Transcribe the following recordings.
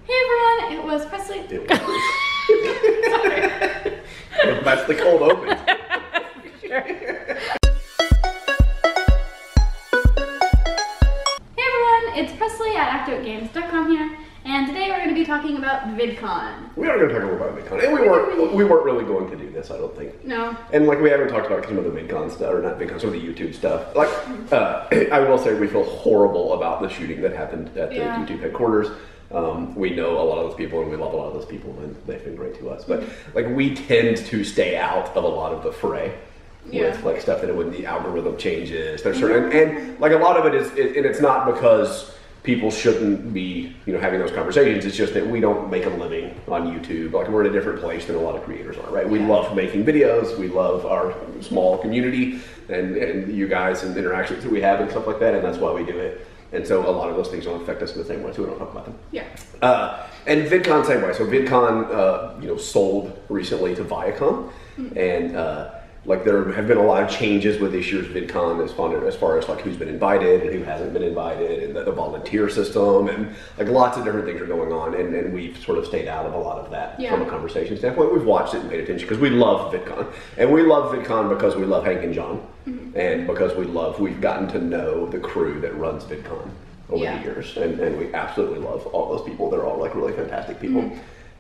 Hey everyone, it was Presley. It was Sorry. That's the cold open. Sure. Hey everyone, it's Presley at ActoGames.com here, and today we're going to be talking about VidCon. We are going to talk about VidCon, and we weren't really going to do this, I don't think. No. And like we haven't talked about some of the VidCon stuff, or not VidCon, some of the YouTube stuff. Like, I will say we feel horrible about the shooting that happened at the YouTube headquarters. We know a lot of those people and we love a lot of those people and they've been great to us. But like we tend to stay out of a lot of the fray with like stuff that when the algorithm changes. There's certain and like a lot of it is, and it's not because people shouldn't be having those conversations. It's just that we don't make a living on YouTube. Like we're in a different place than a lot of creators are, right? We love making videos. We love our small community and you guys and interactions that we have and stuff like that. And that's why we do it. And so a lot of those things don't affect us in the same way, so we don't talk about them. Yeah. And VidCon, same way. So VidCon, sold recently to Vidcon, and like there have been a lot of changes with this year's VidCon as far as like who's been invited and who hasn't been invited, and the volunteer system, and like lots of different things are going on, and we've sort of stayed out of a lot of that from a conversation standpoint. We've watched it and paid attention because we love VidCon, and we love VidCon because we love Hank and John. And because we've gotten to know the crew that runs VidCon over the years, and we absolutely love all those people. They're all like really fantastic people.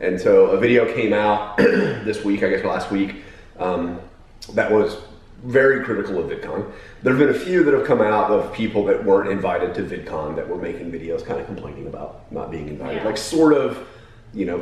And so a video came out this week, I guess last week, that was very critical of VidCon. There have been a few that have come out of people that weren't invited to VidCon that were making videos kind of complaining about not being invited, like sort of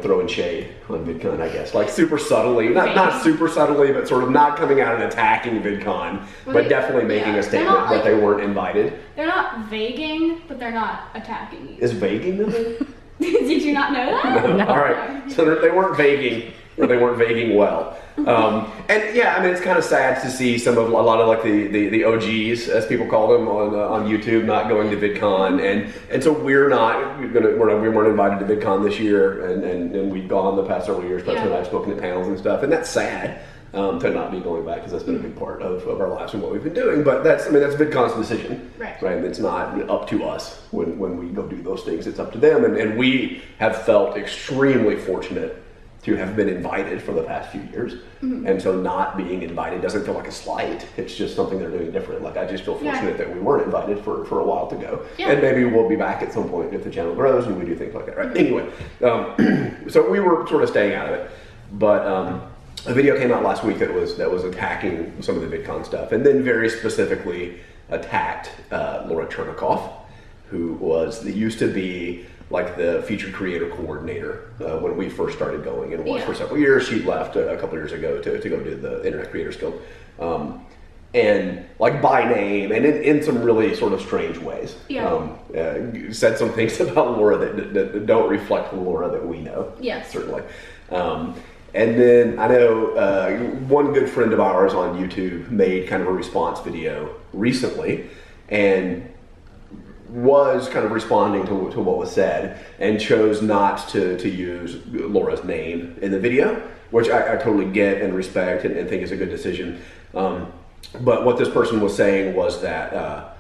throwing shade on VidCon, I guess, like super subtly, not super subtly, but sort of not coming out and attacking VidCon, but definitely making a statement that they weren't invited. They're not vaguing, but they're not attacking you. Is vaguing the thing? Did you not know that? No. All right, so they weren't vaguing, or they weren't vaguing well. And yeah, I mean, it's kind of sad to see a lot of like the OGs, as people call them on YouTube, not going to VidCon, and so we weren't invited to VidCon this year, and we've gone the past several years. Presley and I've spoken at panels and stuff, and that's sad to not be going back because that's been a big part of our lives and what we've been doing. But that's VidCon's decision, right? It's not up to us when we go do those things. It's up to them, and we have felt extremely fortunate to have been invited for the past few years. And so not being invited doesn't feel like a slight. It's just something they're doing different. Like I just feel fortunate that we weren't invited for a while to go. And maybe we'll be back at some point if the channel grows and we do things like that, right? Anyway, so we were sort of staying out of it. But a video came out last week that was attacking some of the VidCon stuff, and then very specifically attacked Laura Chernikoff, who used to be like the featured creator coordinator when we first started going, and was for several years. She left a couple years ago to go do the Internet Creators Guild, and like by name and in some really sort of strange ways. Said some things about Laura that don't reflect the Laura that we know. Certainly. And then I know one good friend of ours on YouTube made kind of a response video recently, and was kind of responding to what was said, and chose not to use Laura's name in the video, which I totally get and respect and think is a good decision. But what this person was saying was that,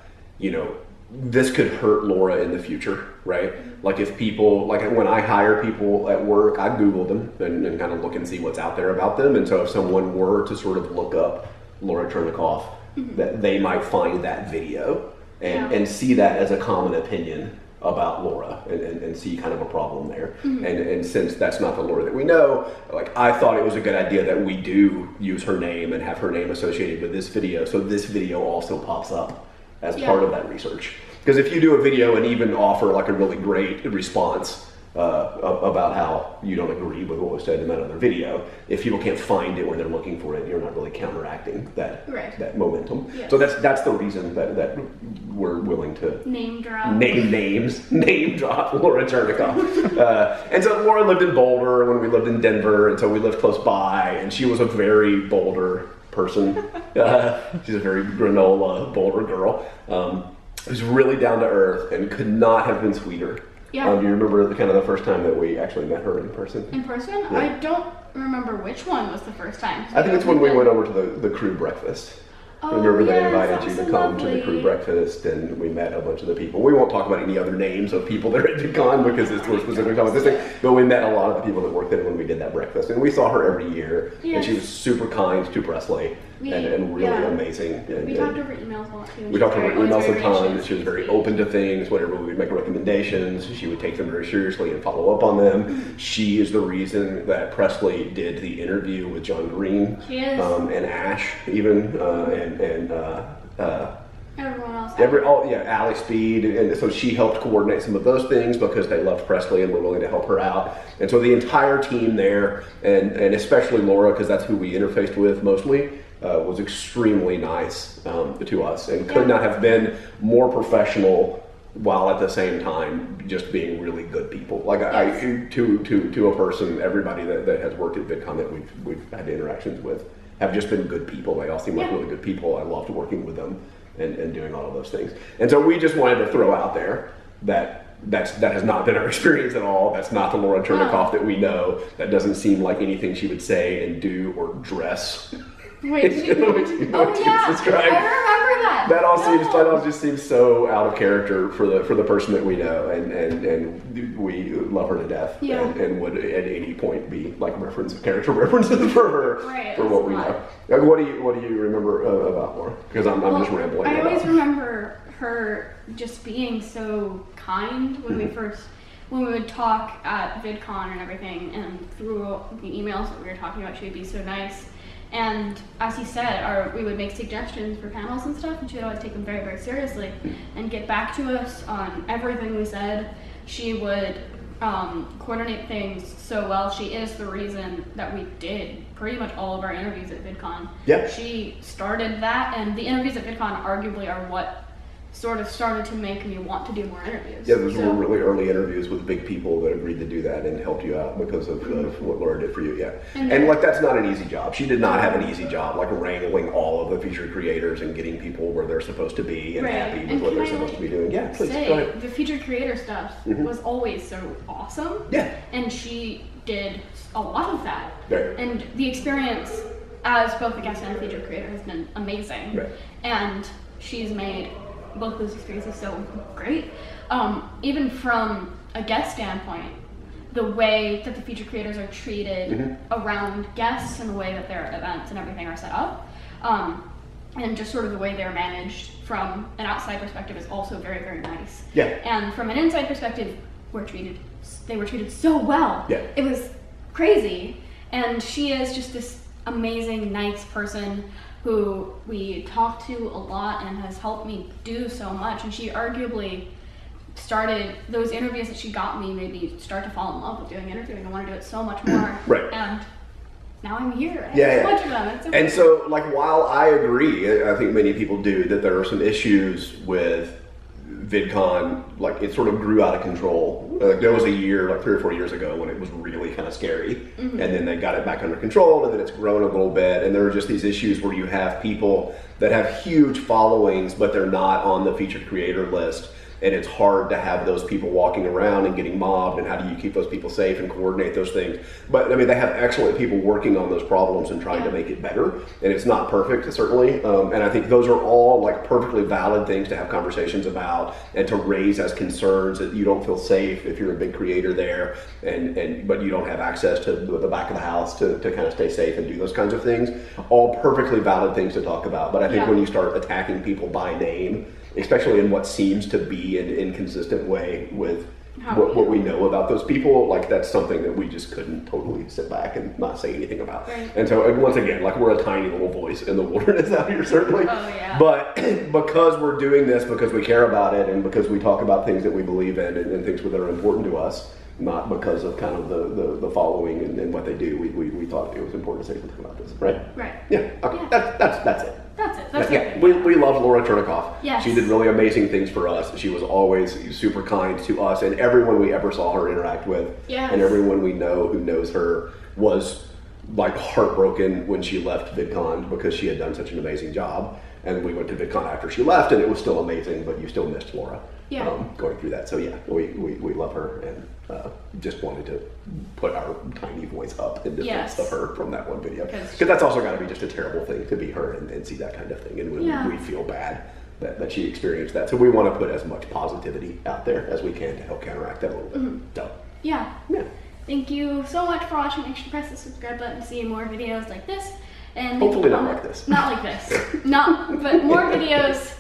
this could hurt Laura in the future, right? Like if people, like when I hire people at work, I Google them and kind of look and see what's out there about them. And so if someone were to sort of look up Laura Chernikoff, that they might find that video and see that as a common opinion about Laura and see kind of a problem there. And since that's not the Laura that we know, like I thought it was a good idea that we do use her name and have her name associated with this video, so this video also pops up as part of that research. Because if you do a video and even offer like a really great response about how you don't agree with what was said in that other video, if people can't find it when they're looking for it, you're not really counteracting that momentum. So that's the reason that we're willing to name drop Laura Chernikoff. And so Laura lived in Boulder when we lived in Denver, and so we lived close by, and she was a very Boulder person. She's a very granola Boulder girl. Who's really down to earth and could not have been sweeter. Do you remember the first time that we actually met her in person? In person? I don't remember which one was the first time. I think it's when we went over to the crew breakfast. Oh, Remember they yes, invited that you was to so come to the lovely. crew breakfast, and we met a bunch of the people. We won't talk about any other names of people that are at VidCon because we're specifically talking about this thing, but we met a lot of the people that worked there when we did that breakfast, and we saw her every year, and Yes. she was super kind to Presley and really yeah. amazing. And, We talked over emails a lot too. we talked over emails a ton. gracious. She was very open to things. Whenever we would make recommendations, she would take them very seriously and follow up on them. She is the reason that Presley did the interview with John Green She is. and Ash, even, Everyone else. Ally Speed, and so she helped coordinate some of those things because they loved Presley and were willing to help her out. And so the entire team there, and especially Laura, because that's who we interfaced with mostly, was extremely nice to us and could not have been more professional while at the same time just being really good people. Like to a person, everybody that has worked at VidCon that we've had interactions with have just been good people. They all seem like really good people. I loved working with them and doing all of those things. And so we just wanted to throw out there that has not been our experience at all. That's not the Laura Chernikoff that we know. That doesn't seem like anything she would say and do or dress. Wait, You know what yeah, described. I remember that. That all just seems so out of character for the person that we know, and we love her to death, and would at any point be like character references for her for what we know. Like, what do you remember about Laura? Because I'm just rambling. I always remember her just being so kind when we would talk at VidCon and everything, and through the emails that we were talking about, she would be so nice. And as he said, we would make suggestions for panels and stuff, and she would always take them very, very seriously and get back to us on everything we said. She would coordinate things so well. She is the reason that we did pretty much all of our interviews at VidCon. Yeah. She started that, and the interviews at VidCon arguably are what sort of started to make me want to do more interviews. Yeah, those were really early interviews with big people that agreed to do that and helped you out because of what Laura did for you. Yeah, and like that's not an easy job. She did not have an easy job, like wrangling all of the featured creators and getting people where they're supposed to be and happy with what they're supposed to be doing. Yeah, please go ahead. The featured creator stuff was always so awesome. Yeah, and she did a lot of that. Right. And the experience as both a guest and a featured creator has been amazing. Right. And she's made both those experiences so great. Even from a guest standpoint, the way that the featured creators are treated around guests and the way that their events and everything are set up, and just sort of the way they're managed from an outside perspective is also very, very nice. Yeah. And from an inside perspective, they were treated so well. Yeah. It was crazy. And she is just this amazing, nice person who we talk to a lot and has helped me do so much. And she arguably started those interviews that she got me made me start to fall in love with doing interviewing. I want to do it so much more. Right. And now I'm here. I Yeah, have so much of them. It's so and great. so, like, while I agree, I think many people do, that there are some issues with VidCon, like it sort of grew out of control. There was a year, like 3 or 4 years ago, when it was really kind of scary, and then they got it back under control, and then it's grown a little bit, and there are just these issues where you have people that have huge followings, but they're not on the featured creator list, and it's hard to have those people walking around and getting mobbed, and how do you keep those people safe and coordinate those things? But I mean, they have excellent people working on those problems and trying to make it better, and it's not perfect, certainly, and I think those are all like perfectly valid things to have conversations about and to raise as concerns, that you don't feel safe if you're a big creator there, but you don't have access to the back of the house to kind of stay safe and do those kinds of things. All perfectly valid things to talk about, but I think when you start attacking people by name, especially in what seems to be an inconsistent way with what we know about those people, like that's something that we just couldn't totally sit back and not say anything about. Right. And so once again, like we're a tiny little voice in the wilderness out here, certainly. Oh, yeah. But because we're doing this, because we care about it, and because we talk about things that we believe in and things that are important to us, not because of kind of the following and what they do, we thought it was important to say something about this, right? Right. Yeah. Okay. Yeah. That's it. That's it. That's Yeah, it. we love Laura Chernikoff. Yes. She did really amazing things for us. She was always super kind to us and everyone we ever saw her interact with. Yes. And everyone we know who knows her was like heartbroken when she left VidCon because she had done such an amazing job. And we went to VidCon after she left and it was still amazing, but you still missed Laura. going through that. So yeah, we love her, and just wanted to put our tiny voice up in defense of her from that one video, because that's also got to be just a terrible thing to be her and see that kind of thing, and we feel bad that she experienced that. So we want to put as much positivity out there as we can to help counteract that a little bit. So yeah. Thank you so much for watching. Make sure to press the subscribe button to see more videos like this. And hopefully not like this. Not like this. But more videos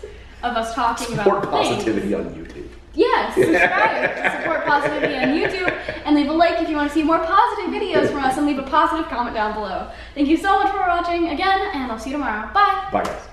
of us talking about support positivity on YouTube. Yes, subscribe to support positivity on YouTube, and leave a like if you want to see more positive videos from us, and leave a positive comment down below. Thank you so much for watching again, and I'll see you tomorrow. Bye. Bye, guys.